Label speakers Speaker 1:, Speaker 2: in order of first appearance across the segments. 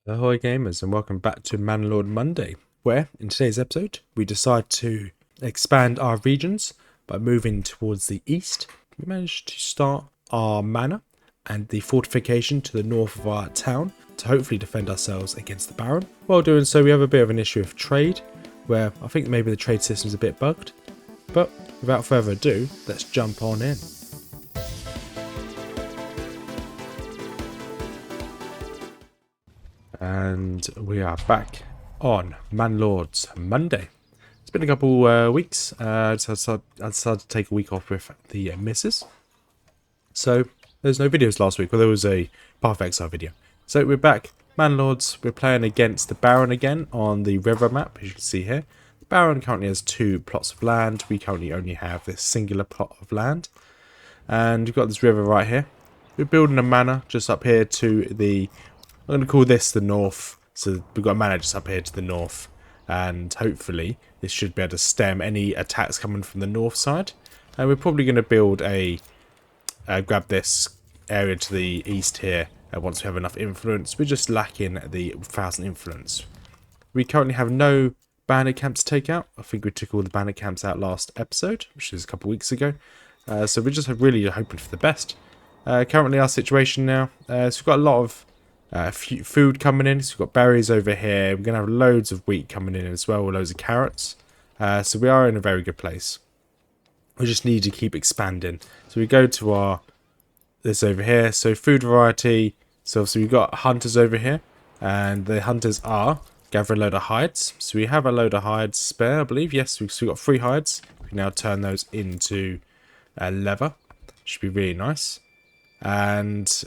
Speaker 1: Ahoy gamers, and welcome back to Manor Lord Monday, where in today's episode we decide to expand our regions by moving towards the east. We managed to start our manor and the fortification to the north of our town to hopefully defend ourselves against the Baron. While doing so, we have a bit of an issue of trade, where I think maybe the trade system is a bit bugged. But without further ado, let's jump on in. And we are back on Manor Lords Monday. It's been a couple weeks. I decided to take a week off with the missus. So there's no videos last week. Well, there was a Path of Exile video. So we're back. Manor Lords, we're playing against the Baron again on the river map, as you can see here. The Baron currently has 2 plots of land. We currently only have this singular plot of land. And we've got this river right here. We're building a manor just up here to the... I'm going to call this the north. So we've got a manor just up here to the north. And hopefully this should be able to stem any attacks coming from the north side. And we're probably going to build a... grab this area to the east here. Once we have enough influence. We're just lacking the 1,000 influence. We currently have no bandit camps to take out. I think we took all the bandit camps out last episode, which was a couple weeks ago. So we're just really hoping for the best. Currently our situation now. So we've got a lot of food coming in. So we've got berries over here. We're going to have loads of wheat coming in as well, with loads of carrots. So we are in a very good place. We just need to keep expanding. So we go to this over here. So food variety. So obviously we've got hunters over here. And the hunters are gather a load of hides. So we have a load of hides spare, I believe. Yes, we've got 3 hides. We can now turn those into leather. Should be really nice. And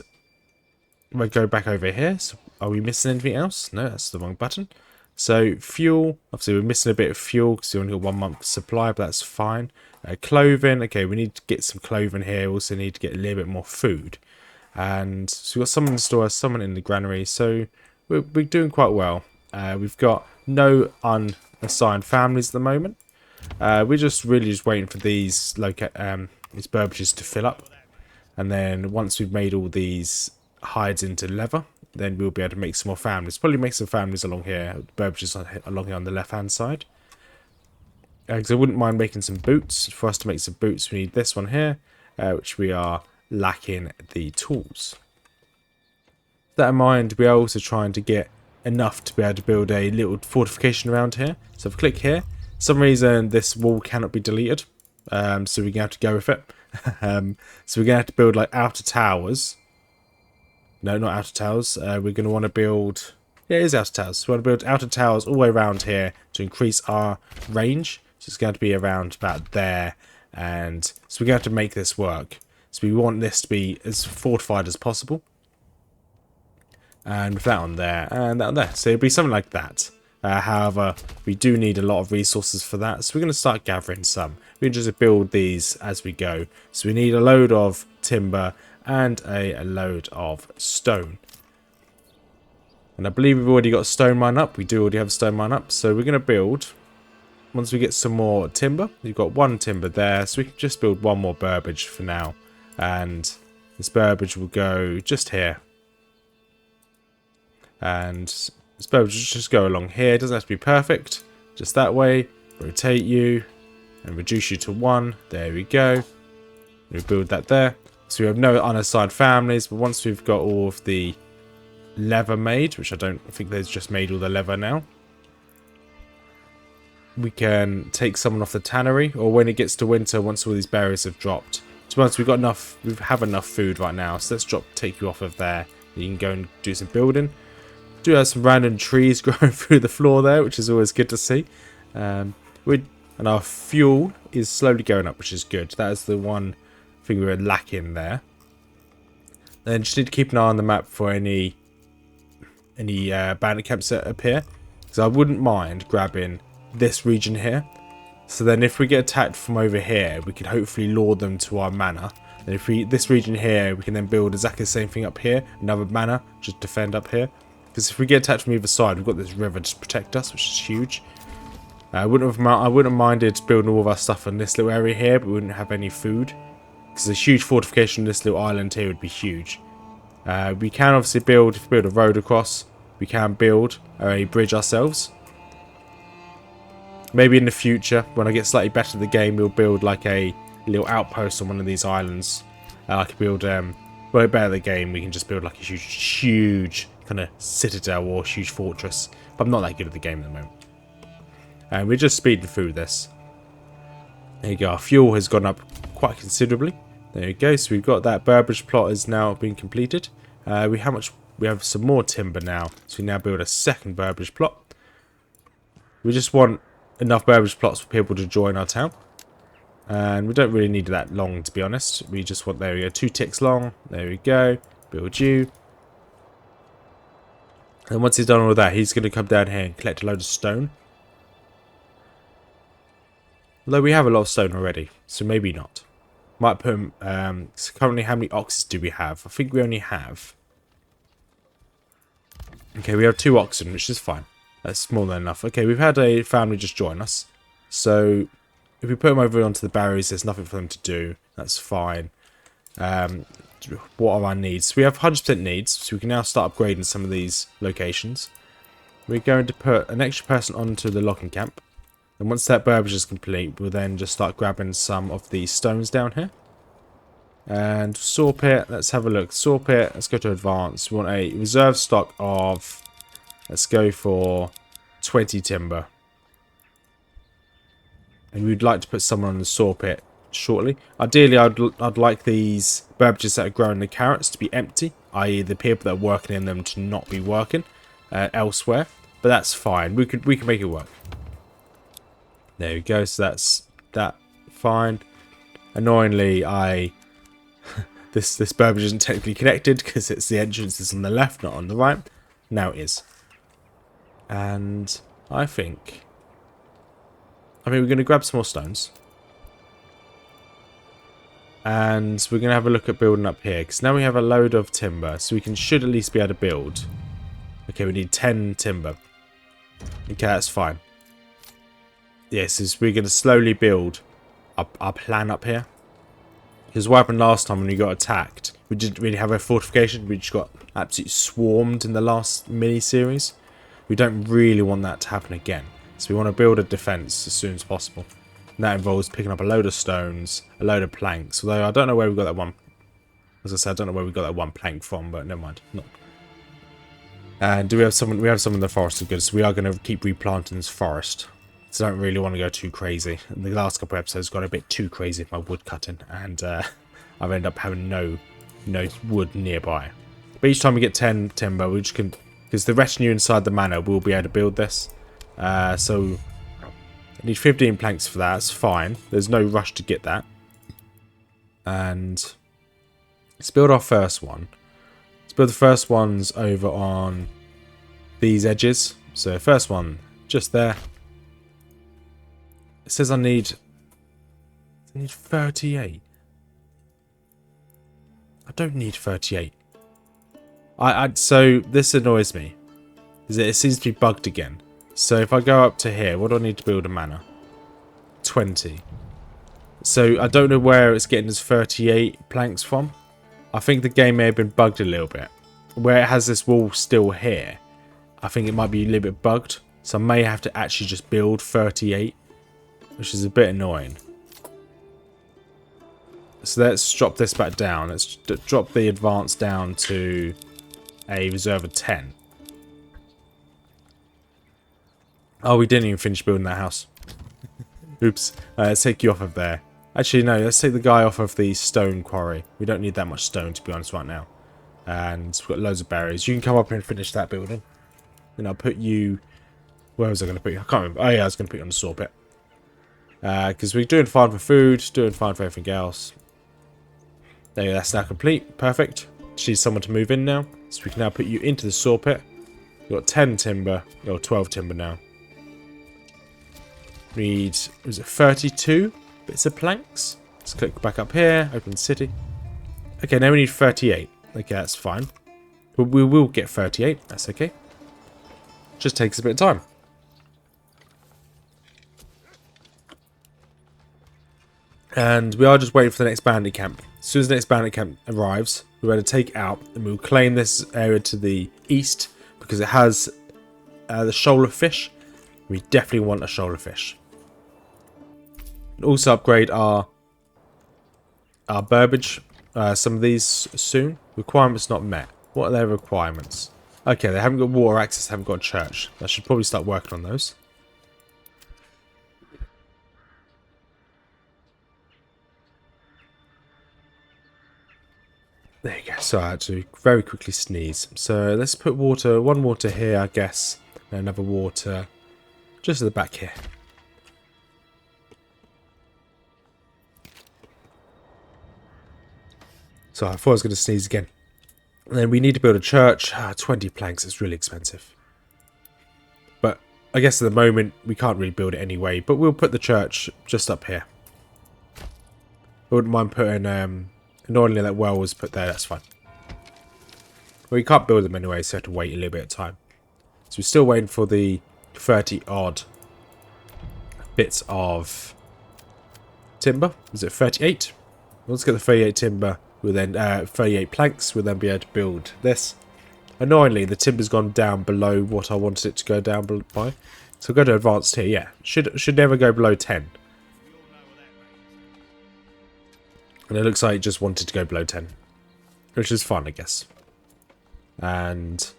Speaker 1: we'll go back over here. So are we missing anything else? No, that's the wrong button. So fuel, obviously we're missing a bit of fuel because we only got 1 month supply, but that's fine. Clothing, okay, we need to get some clothing here. We also need to get a little bit more food. And so we've got someone in the store, someone in the granary. So we're doing quite well. We've got no unassigned families at the moment. We're just really waiting for these burbages to fill up. And then once we've made all these hides into leather, then we'll be able to make some more families. Probably make some families along here, burbages along here on the left hand side. Because I wouldn't mind making some boots. For us to make some boots, we need this one here, which we are lacking the tools. With that in mind, we are also trying to get enough to be able to build a little fortification around here. So if I click here, for some reason this wall cannot be deleted. So we're going to have to go with it. So we're going to have to build like outer towers. No, not outer towers. We're going to want to build... Yeah, it is outer towers. We want to build outer towers all the way around here to increase our range. So it's going to be around about there. And so we're going to have to make this work. So we want this to be as fortified as possible. And with that on there, and that on there. So it'll be something like that. However, we do need a lot of resources for that. So we're going to start gathering some. We can just build these as we go. So we need a load of timber and a load of stone. And I believe we've already got a stone mine up. We do already have a stone mine up. So we're going to build, once we get some more timber, we've got 1 timber there. So we can just build 1 more burbage for now. And this burbage will go just here. And this burbage will just go along here. It doesn't have to be perfect. Just that way. Rotate you. And reduce you to 1. There we go. We build that there. So we have no unassigned families. But once we've got all of the leather made, which I don't think they've just made all the leather now, we can take someone off the tannery. Or when it gets to winter, once all these berries have dropped. So once we've got enough, we have enough food right now. So let's take you off of there. You can go and do some building. Do have some random trees growing through the floor there, which is always good to see. And our fuel is slowly going up, which is good. That is the one thing we were lacking there. Then just need to keep an eye on the map for any bandit camps that appear. Because I wouldn't mind grabbing this region here. So then if we get attacked from over here, we can hopefully lure them to our manor. And if this region here, we can then build exactly the same thing up here. Another manor, just defend up here. Because if we get attacked from either side, we've got this river to protect us, which is huge. I wouldn't have minded building all of our stuff in this little area here, but we wouldn't have any food. Because a huge fortification on this little island here would be huge. We can obviously build a road across. we can build a bridge ourselves. Maybe in the future, when I get slightly better at the game, we'll build like a little outpost on one of these islands. I could build, well, better at the game, we can just build like a huge kind of citadel or huge fortress. But I'm not that good at the game at the moment. And we're just speeding through this. There you go, our fuel has gone up quite considerably. There you go, so we've got that Burbage plot has now been completed. We have some more timber now, so we now build a second Burbage plot. We just want enough Burbage plots for people to join our town. And we don't really need that long, to be honest. We just want, there we go, 2 ticks long. There we go, build you. And once he's done all of that, he's going to come down here and collect a load of stone. Although we have a lot of stone already, so maybe not. Might put him, so currently how many oxes do we have? I think we only have... Okay, we have 2 oxen, which is fine. That's more than enough. Okay, we've had a family just join us. So, if we put them over onto the barriers, there's nothing for them to do. That's fine. What are our needs? We have 100% needs, so we can now start upgrading some of these locations. We're going to put an extra person onto the locking camp. And once that Burbage is complete, we'll then just start grabbing some of these stones down here. And saw pit, let's have a look. Saw pit, let's go to advanced. We want a reserve stock of, let's go for 20 timber. And we'd like to put someone on the saw pit shortly. Ideally, I'd like these Burbages that are growing the carrots to be empty, i.e. the people that are working in them to not be working elsewhere. But that's fine. We can make it work. There we go. So that's that. Fine. Annoyingly, this Burbage isn't technically connected because it's the entrance is on the left, not on the right. Now it is. And I think we're going to grab some more stones. And we're going to have a look at building up here. Because now we have a load of timber. So we should at least be able to build. Okay, we need 10 timber. Okay, that's fine. Yes, we're going to slowly build our plan up here. Because what happened last time when we got attacked, we didn't really have a fortification. We just got absolutely swarmed in the last mini-series. We don't really want that to happen again. So we want to build a defense as soon as possible. And that involves picking up a load of stones, a load of planks. Although I don't know where we got that one. As I said, I don't know where we got that one plank from, but never mind. No. And do we have someone? We have some in the forest of goods, so we are going to keep replanting this forest. So I don't really want to go too crazy. The last couple of episodes got a bit too crazy with my wood cutting, and I've ended up having no wood nearby. But each time we get 10 timber, we just can, because the retinue inside the manor will be able to build this. So I need 15 planks for that. It's fine. There's no rush to get that. And let's build our first one. Let's build the first ones over on these edges. So first one just there. It says I need 38. I don't need 38. So this annoys me. It seems to be bugged again. So if I go up to here, what do I need to build a manor? 20. So I don't know where it's getting its 38 planks from. I think the game may have been bugged a little bit. Where it has this wall still here, I think it might be a little bit bugged. So I may have to actually just build 38. Which is a bit annoying. So let's drop this back down. Let's drop the advance down to a reserve of 10. Oh, we didn't even finish building that house. Oops. Let's take you off of there. Actually, no. Let's take the guy off of the stone quarry. We don't need that much stone, to be honest, right now. And we've got loads of barriers. You can come up here and finish that building. Then I'll put you... Where was I going to put you? I can't remember. Oh, yeah, I was going to put you on the saw pit. Because we're doing fine for food, doing fine for everything else. There you go, that's now complete. Perfect. Just need someone to move in now. So we can now put you into the saw pit. We've got 10 timber, or 12 timber now. We need, was it 32 bits of planks? Let's click back up here, open city. Okay, now we need 38. Okay, that's fine. But we will get 38, that's okay. Just takes a bit of time. And we are just waiting for the next bandit camp. As soon as the next bandit camp arrives, we're going to take it out and we'll claim this area to the east because it has the shoal of fish. We definitely want a shoal of fish. And also upgrade our burbage. Some of these soon. Requirements not met. What are their requirements? Okay, they haven't got water access, haven't got a church. I should probably start working on those. There you go. So I had to very quickly sneeze. So let's put water, one water here, I guess. And another water just at the back here. So I thought I was going to sneeze again. And then we need to build a church. 20 planks, it's really expensive. But I guess at the moment we can't really build it anyway. But we'll put the church just up here. I wouldn't mind putting, annoyingly that well was put there, that's fine. Well, we can't build them anyway, so I have to wait a little bit of time. So we're still waiting for the 30 odd bits of timber. Is it 38? Let's get the 38 timber. We'll then 38 planks. We'll then be able to build this. Annoyingly, the timber's gone down below what I wanted it to go down by. So we'll go to advanced here. Yeah, should never go below 10. And it looks like it just wanted to go below 10, which is fun, I guess. And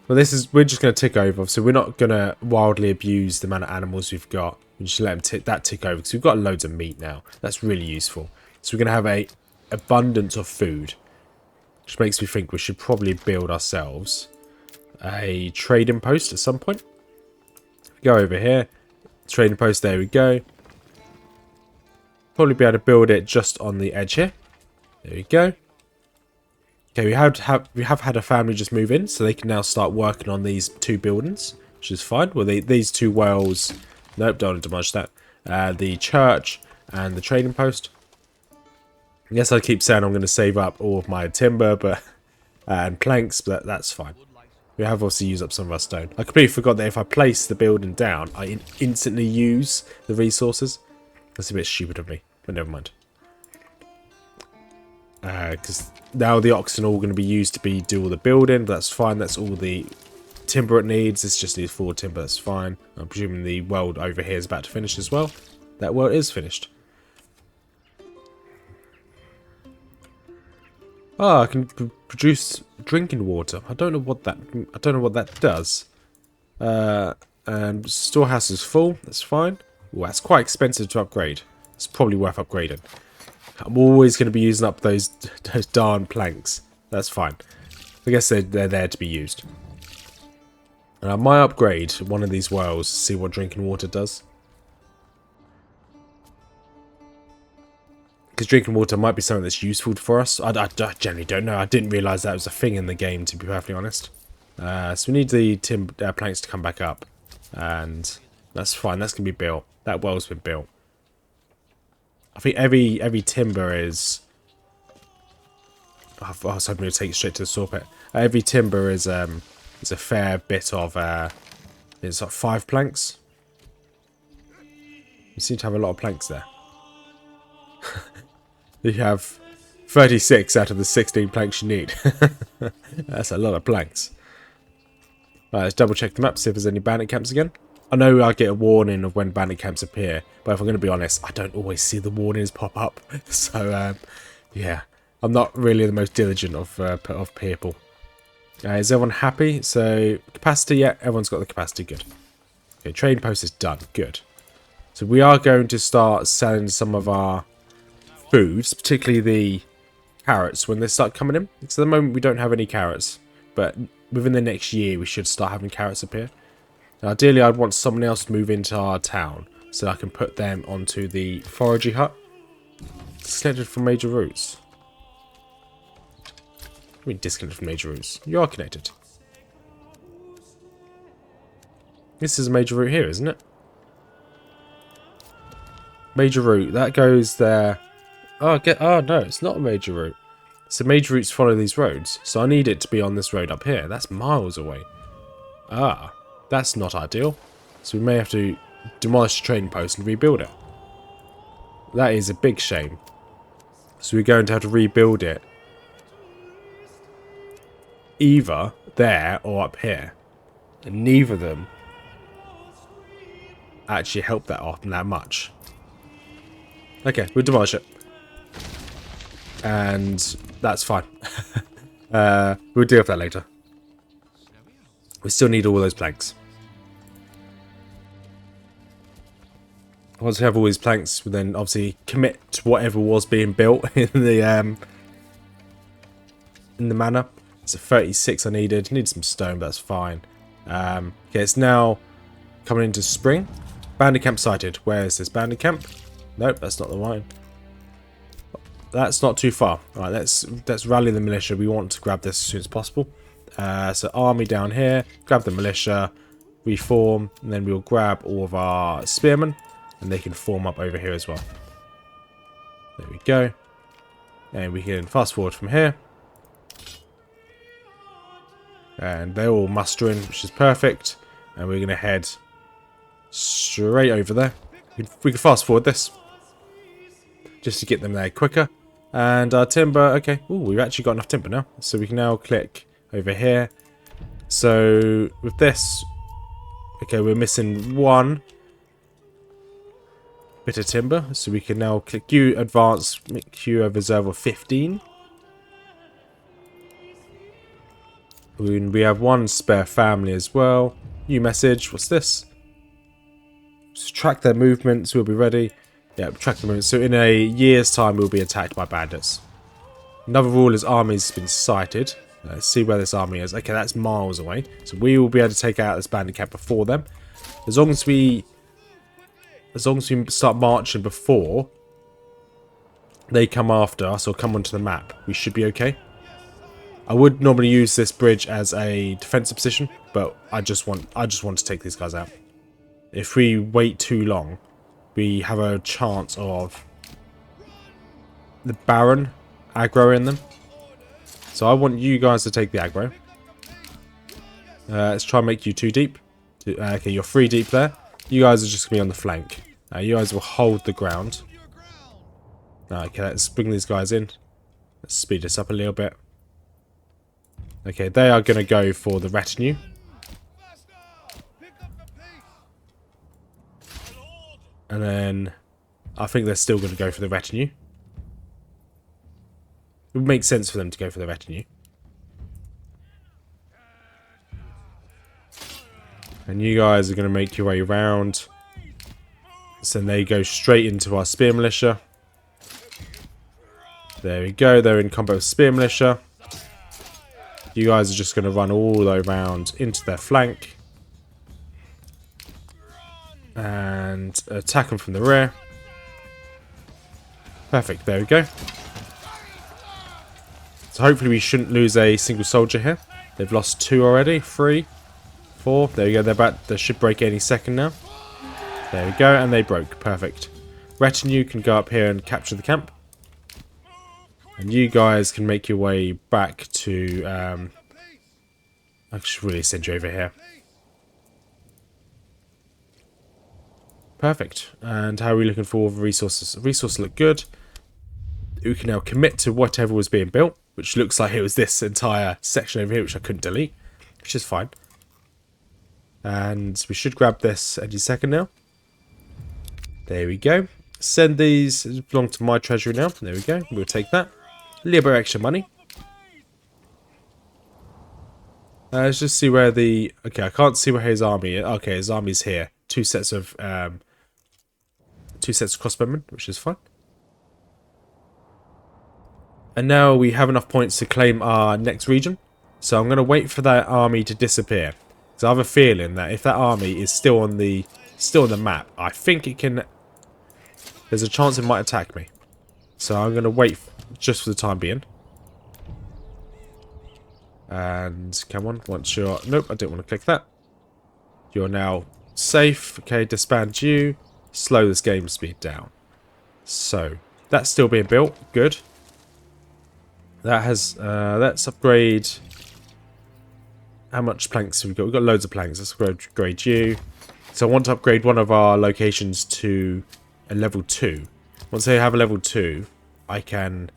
Speaker 1: well, we're just going to tick over. So we're not going to wildly abuse the amount of animals we've got. We just let them tick over because we've got loads of meat now. That's really useful. So we're going to have a abundance of food, which makes me think we should probably build ourselves a trading post at some point. Go over here, trading post, there we go. Probably be able to build it just on the edge here. There we go. Okay, we have had a family just move in, so they can now start working on these two buildings, which is fine. Well, these two wells, nope, don't want to demolish that. The church and the trading post. Yes, I keep saying I'm going to save up all of my timber, but and planks, but that's fine. We have obviously used up some of our stone. I completely forgot that if I place the building down, I instantly use the resources. That's a bit stupid of me, but never mind. Because now the oxen are all going to be used to do all the building, but that's fine. That's all the timber it needs. This just needs 4 timber, that's fine. I'm presuming the well over here is about to finish as well. That well is finished. Oh, I can produce drinking water. I don't know what that does. And storehouse is full. That's fine. Well, that's quite expensive to upgrade. It's probably worth upgrading. I'm always going to be using up those darn planks. That's fine. I guess they're there to be used. And I might upgrade one of these wells to see what drinking water does. Because drinking water might be something that's useful for us. I generally don't know. I didn't realise that was a thing in the game, to be perfectly honest. So we need the planks to come back up. And that's fine. That's going to be built. That well's been built. I think every timber is... I was hoping to take it straight to the saw pit. Every timber is a fair bit of... it's like 5 planks. You seem to have a lot of planks there. You have 36 out of the 16 planks you need. That's a lot of planks. Right, let's double check the map, see if there's any bandit camps again. I know I get a warning of when bandit camps appear, but if I'm going to be honest, I don't always see the warnings pop up. So, yeah, I'm not really the most diligent of people. Is everyone happy? So, capacity, yeah, everyone's got the capacity, good. Okay, trading post is done, good. So we are going to start selling some of our foods, particularly the carrots, when they start coming in. So at the moment we don't have any carrots, but within the next year we should start having carrots appear. Now, ideally I'd want someone else to move into our town so I can put them onto the foraging hut. Disconnected from major routes. I mean disconnected from major routes. You are connected. This is a major route here, isn't it? Major route, that goes there. Oh, no, it's not a major route. So major routes follow these roads. So I need it to be on this road up here. That's miles away. Ah, that's not ideal. So we may have to demolish the trading post and rebuild it. That is a big shame. So we're going to have to rebuild it. Either there or up here. And neither of them actually help that often that much. Okay, we'll demolish it. And that's fine. We'll deal with that later. We still need all those planks. Once we have all these planks, we then obviously commit to whatever was being built in the manor. It's a 36 I needed. Need some stone, but that's fine. Okay, it's now coming into spring. Bandit camp sighted. Where is this bandit camp? Nope, that's not the one. That's not too far. Alright, let's rally the militia. We want to grab this as soon as possible. So army down here. Grab the militia. Reform. And then we'll grab all of our spearmen. And they can form up over here as well. There we go. And we can fast forward from here. And they're all mustering, which is perfect. And we're going to head straight over there. We can fast forward this. Just to get them there quicker. And our timber, okay. Ooh, we've actually got enough timber now. So we can now click over here. So with this, okay, we're missing one bit of timber. So we can now click you advance, make you a reserve of 15. We have one spare family as well. New message, what's this? Just track their movements, we'll be ready. Yeah, track the movements. So in a year's time, we'll be attacked by bandits. Another rule is army's been sighted. Let's see where this army is. Okay, that's miles away. So we will be able to take out this bandit camp before them. As long as we start marching before they come after us or come onto the map, we should be okay. I would normally use this bridge as a defensive position, but I just want to take these guys out. If we wait too long, we have a chance of the Baron aggroing them. So I want you guys to take the aggro. Let's try and make you 2 deep. Okay, you're 3 deep there. You guys are just going to be on the flank. You guys will hold the ground. Okay, let's bring these guys in. Let's speed this up a little bit. Okay, they are going to go for the retinue. And then I think they're still going to go for the retinue. It would make sense for them to go for the retinue. And you guys are going to make your way around. So then they go straight into our spear militia. There we go. They're in combat with spear militia. You guys are just going to run all the way around into their flank. And attack them from the rear. Perfect. There we go. So hopefully we shouldn't lose a single soldier here. They've lost 2 already. 3, 4. There we go. They should break any second now. There we go. And they broke. Perfect. Retinue can go up here and capture the camp. And you guys can make your way back to... I should really send you over here. Perfect. And how are we looking for the resources? Resources look good. We can now commit to whatever was being built, which looks like it was this entire section over here, which I couldn't delete, which is fine. And we should grab this any second now. There we go. Send these. These belong to my treasury now. There we go. We'll take that. A little bit of extra money. Let's just see where the... Okay, I can't see where his army is. Okay, his army's here. 2 sets of crossbowmen, which is fine. And now we have enough points to claim our next region. So I'm going to wait for that army to disappear. Because I have a feeling that if that army is still on the map, I think it can... There's a chance it might attack me. So I'm going to wait just for the time being. And come on, once you're... Nope, I didn't want to click that. You're now safe. Okay, disband you. Slow this game speed down. So, that's still being built. Good. That has... let's upgrade... How much planks have we got? We've got loads of planks. Let's upgrade you. So I want to upgrade one of our locations to a level 2. Once I have a level 2, I can...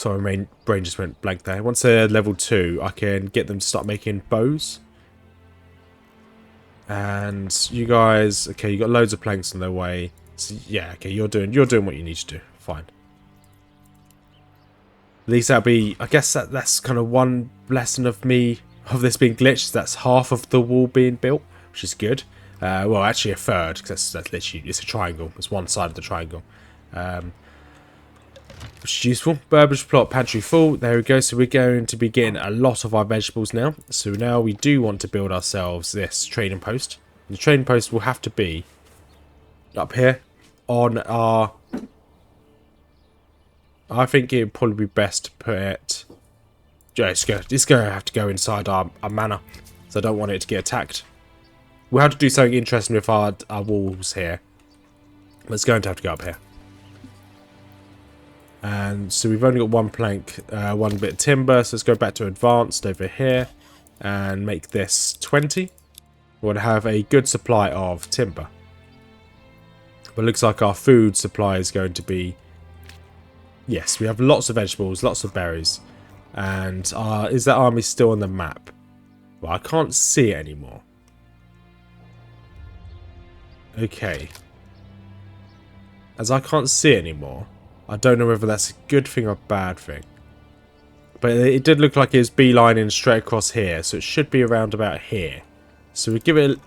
Speaker 1: Sorry, my brain just went blank there. Once they're level 2, I can get them to start making bows. And you guys, okay, you got loads of planks on their way. So yeah, okay, you're doing what you need to do. Fine. At least that'll be, I guess that's kind of one lesson of this being glitched. That's half of the wall being built, which is good. Well, actually a third, because that's literally, it's a triangle. It's one side of the triangle. Which is useful. Burbage plot, pantry full. There we go. So we're going to be getting a lot of our vegetables now. So now we do want to build ourselves this trading post. The trading post will have to be up here on our... I think it would probably be best to put it... Yeah, it's going to have to go inside our manor. So I don't want it to get attacked. We'll have to do something interesting with our walls here. But it's going to have to go up here. And so we've only got one plank, one bit of timber. So let's go back to advanced over here. And make this 20. We want to have a good supply of timber. But it looks like our food supply is going to be... Yes, we have lots of vegetables, lots of berries. And is that army still on the map? Well, I can't see it anymore. Okay. As I can't see it anymore, I don't know whether that's a good thing or a bad thing. But it did look like it was beelining straight across here, so it should be around about here. So we give it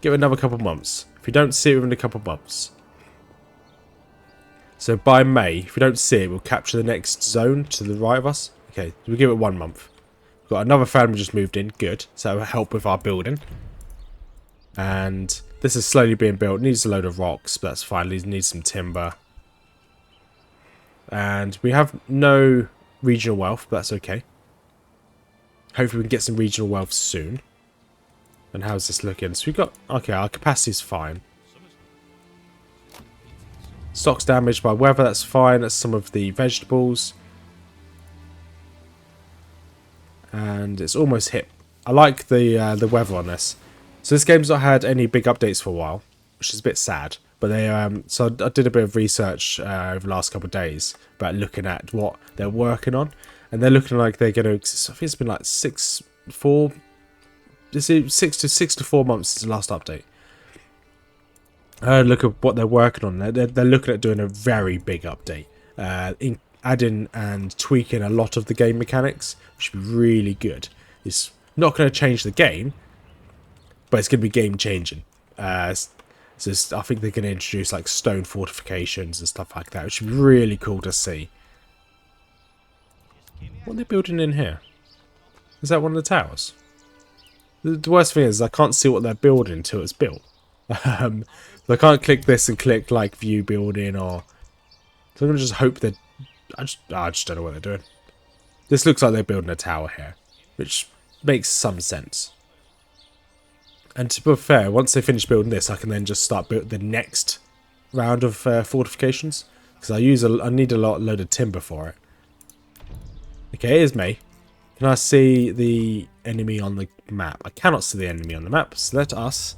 Speaker 1: another couple of months. If we don't see it within a couple of months. So by May, if we don't see it, we'll capture the next zone to the right of us. Okay, we'll give it 1 month. We've got another family just moved in. Good. So that will help with our building. And this is slowly being built. It needs a load of rocks, but that's fine. It needs some timber. And we have no regional wealth, but that's okay. Hopefully we can get some regional wealth soon. And how's this looking? So we've got... Okay, our capacity is fine. Stock's damaged by weather, that's fine. That's some of the vegetables. And it's almost hit. I like the weather on this. So this game's not had any big updates for a while, which is a bit sad. But they so I did a bit of research over the last couple of days about looking at what they're working on, and they're looking like they're going to. I think it's been like 6 to 4 months since the last update. Look at what they're working on. They're looking at doing a very big update, adding and tweaking a lot of the game mechanics, which would be really good. It's not going to change the game, but it's going to be game changing. So I think they're going to introduce like stone fortifications and stuff like that, which would be really cool to see. What are they building in here? Is that one of the towers? The worst thing is I can't see what they're building until it's built. I can't click this and click like view building, or so I'm gonna just hope that I just don't know what they're doing. This looks like they're building a tower here, which makes some sense. And to be fair, once they finish building this, I can then just start building the next round of fortifications, because I need a load of timber for it. Okay, here's May. Can I see the enemy on the map? I cannot see the enemy on the map, so let us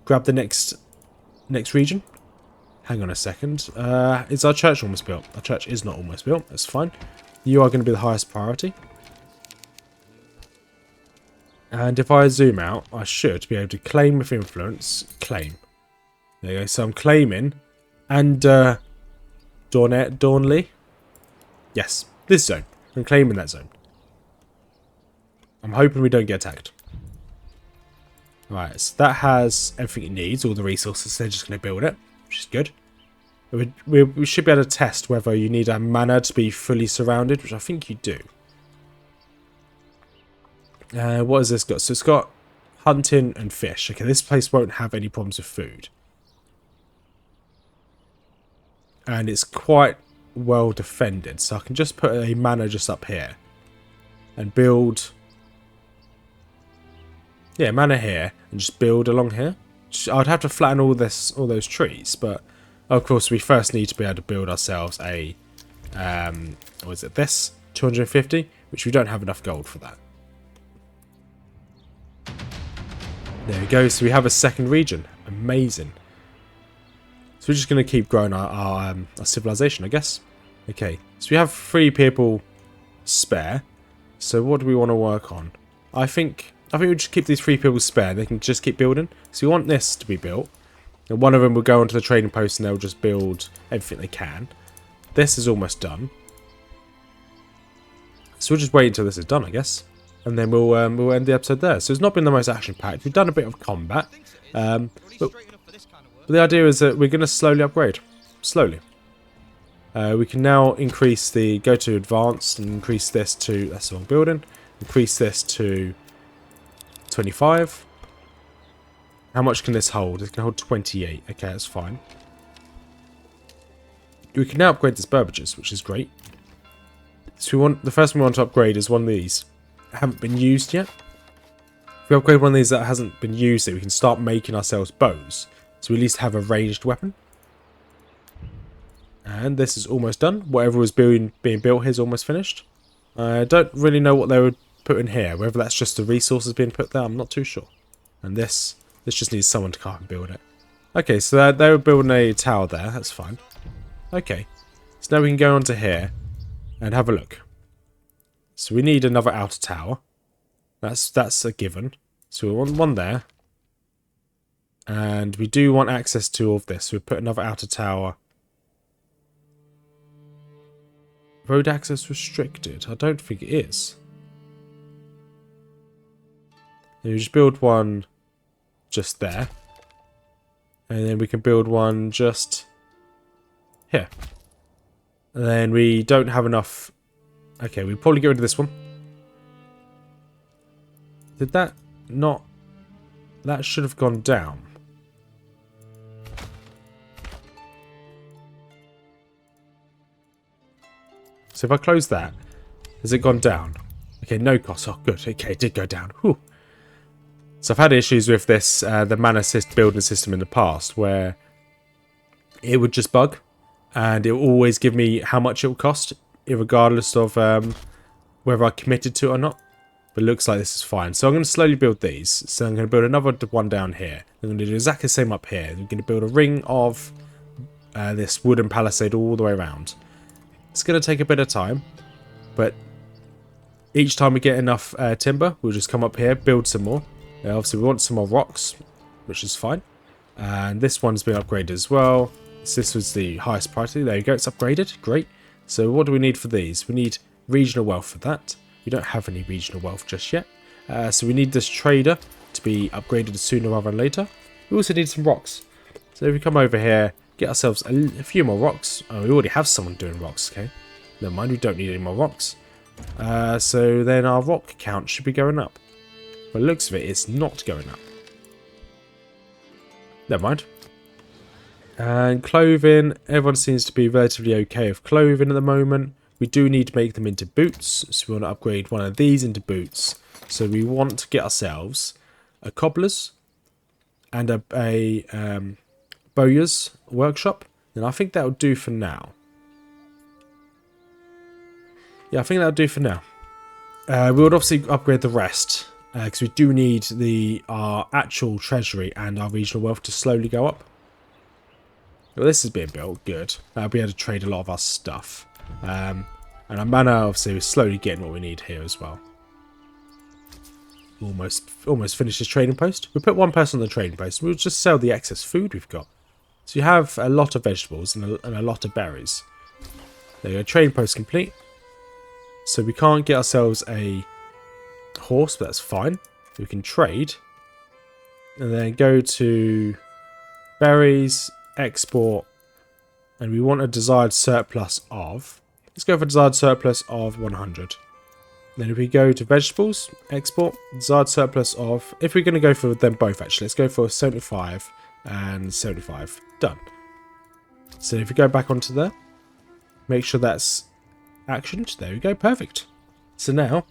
Speaker 1: grab the next region. Hang on a second. Is our church almost built? Our church is not almost built. That's fine. You are going to be the highest priority. And if I zoom out, I should be able to claim with influence. Claim. There you go. So I'm claiming. And Dornley. Yes, this zone. I'm claiming that zone. I'm hoping we don't get attacked. Right, so that has everything it needs, all the resources. They're just going to build it, which is good. We should be able to test whether you need a manor to be fully surrounded, which I think you do. What has this got? So it's got hunting and fish. Okay, this place won't have any problems with food. And it's quite well defended, so I can just put a manor just up here. And build... Yeah, manor here, and just build along here. I'd have to flatten all those trees, but of course we first need to be able to build ourselves a, what is it, this? 250, which we don't have enough gold for that. There we go, so we have a second region. Amazing. So we're just going to keep growing our civilization, I guess. Okay, So we have 3 people spare. So what do we want to work on? I think we just keep these 3 people spare. They can just keep building. So we want this to be built. And one of them will go onto the trading post and they'll just build everything they can. This is almost done. So we'll just wait until this is done, I guess. And then we'll end the episode there. So it's not been the most action-packed. We've done a bit of combat. But the idea is that we're going to slowly upgrade. Slowly. We can now increase go to advanced and increase this to, that's the wrong building. Increase this to 25. How much can this hold? It can hold 28. Okay, that's fine. We can now upgrade this Burbages, which is great. So the first one we want to upgrade is one of these that haven't been used yet. If we upgrade one of these that hasn't been used yet, we can start making ourselves bows. So we at least have a ranged weapon. And this is almost done. Whatever was being built here is almost finished. I don't really know what they would put in here. Whether that's just the resources being put there, I'm not too sure. And this just needs someone to come and build it. Okay, so they were building a tower there. That's fine. Okay, so now we can go onto here and have a look. So we need another outer tower. That's a given. So we want one there. And we do want access to all of this. So we put another outer tower. Road access restricted. I don't think it is. And we just build one just there. And then we can build one just here. And then we don't have enough. Okay, we'll probably get rid of this one. Did that not? That should have gone down. So if I close that, has it gone down? Okay, no cost. Oh, good. Okay, it did go down. Whew. So I've had issues with this, the Manor building system in the past, where it would just bug, and it will always give me how much it will cost, regardless of whether I committed to it or not. But it looks like this is fine. So I'm going to slowly build these. So I'm going to build another one down here. I'm going to do exactly the same up here. I'm going to build a ring of this wooden palisade all the way around. It's going to take a bit of time, but each time we get enough timber, we'll just come up here, build some more. Obviously, we want some more rocks, which is fine. And this one's been upgraded as well. So this was the highest priority. There you go, it's upgraded. Great. So what do we need for these? We need regional wealth for that. We don't have any regional wealth just yet. So we need this trader to be upgraded sooner rather than later. We also need some rocks. So if we come over here, get ourselves a few more rocks. Oh, we already have someone doing rocks, okay. Never mind, we don't need any more rocks. So then our rock count should be going up. By the looks of it, it's not going up. Never mind. And clothing, everyone seems to be relatively okay with clothing at the moment. We do need to make them into boots, so we want to upgrade one of these into boots. So we want to get ourselves a cobbler's and a bowyer's workshop. And I think that will do for now. Yeah, I think that'll do for now. We would obviously upgrade the rest, because we do need our actual treasury and our regional wealth to slowly go up. Well, this is being built, good. I'll be able to trade a lot of our stuff. And our manor, obviously, we're slowly getting what we need here as well. Almost finished this trading post. We put one person on the trading post. We'll just sell the excess food we've got. So you have a lot of vegetables and a lot of berries. There you go, trading post complete. So we can't get ourselves a horse, but that's fine. We can trade. And then go to berries, export. And we want a desired surplus of... Let's go for desired surplus of 100. Then if we go to vegetables, export, desired surplus of... If we're going to go for them both, actually, let's go for 75 and 75. Done. So if we go back onto there, make sure that's actioned. There we go, perfect. So now,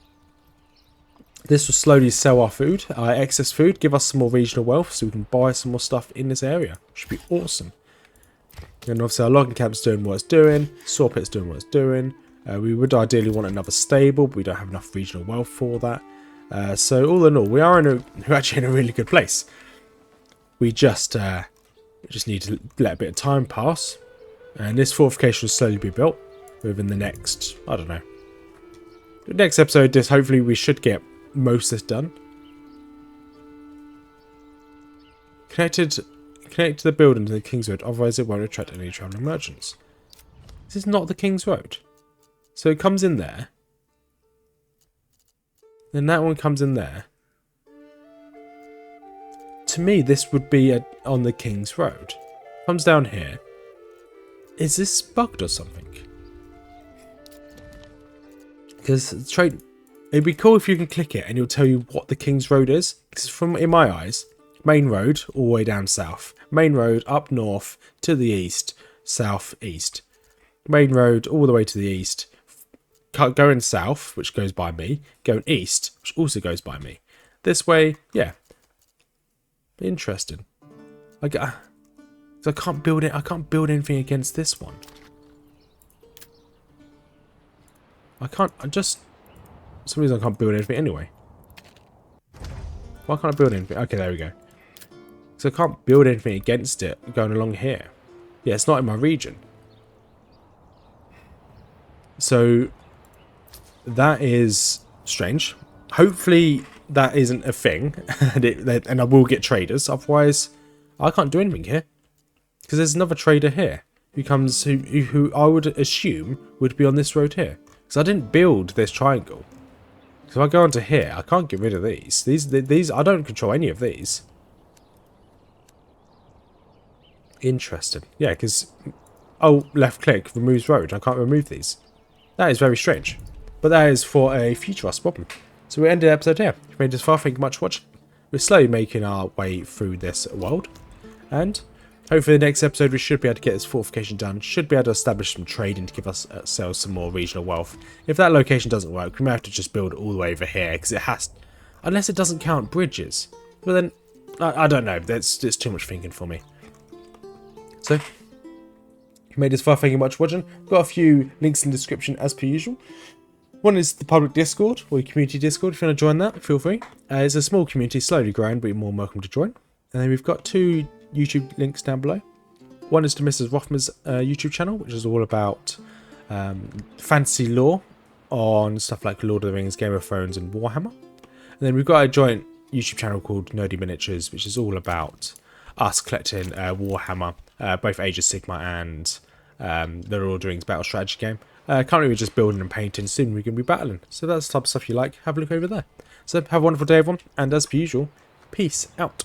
Speaker 1: this will slowly sell our food, our excess food, give us some more regional wealth so we can buy some more stuff in this area. Should be awesome. And obviously our logging camp's doing what it's doing, saw pit's doing what it's doing. We would ideally want another stable, but we don't have enough regional wealth for that. So all in all, we're actually in a really good place. We just need to let a bit of time pass, and this fortification will slowly be built. within the next, I don't know. The next episode, hopefully we should get most of this done. Connect the building to the King's Road, otherwise it won't attract any travelling merchants. This is not the King's Road. So it comes in there. Then that one comes in there. To me, this would be on the King's Road. Comes down here. Is this bugged or something? Because trade, it'd be cool if you can click it and it'll tell you what the King's Road is. Because in my eyes, main road all the way down south, main road up north to the east, south east, main road all the way to the east, going south, which goes by me, going east, which also goes by me. This way, yeah. Interesting. I can't build it. I can't build anything against this one. For some reason I can't build anything anyway. Why can't I build anything? Okay, there we go. So I can't build anything against it going along here. Yeah, it's not in my region. So that is strange. Hopefully that isn't a thing, and I will get traders. Otherwise, I can't do anything here because there's another trader here who I would assume would be on this road here. Because I didn't build this triangle. So if I go onto here, I can't get rid of these. These I don't control any of these. Interesting. Yeah, because left click removes road. I can't remove these. That is very strange. But that is for a future problem. So we ended the episode here. If you made this far, thank you much for watching. We're slowly making our way through this world. And hopefully the next episode we should be able to get this fortification done. Should be able to establish some trading to give ourselves some more regional wealth. If that location doesn't work, we may have to just build it all the way over here. Because it has... Unless it doesn't count bridges. But then, I don't know. It's too much thinking for me. So, if you made this far, thank you much for watching. Got a few links in the description as per usual. One is the public Discord, or your community Discord. If you want to join that, feel free. It's a small community, slowly growing, but you're more than welcome to join. And then we've got 2 YouTube links down below. One is to Mrs Rothmers YouTube channel, which is all about fantasy lore on stuff like Lord of the Rings, Game of Thrones, and Warhammer. And then we've got a joint YouTube channel called Nerdy Miniatures, which is all about us collecting Warhammer, both Age of Sigmar and the Lord of the Rings battle strategy game. Currently we're just building and painting, soon we're going to be battling. So that's the type of stuff you like, have a look over there. So have a wonderful day everyone, and as per usual, peace out.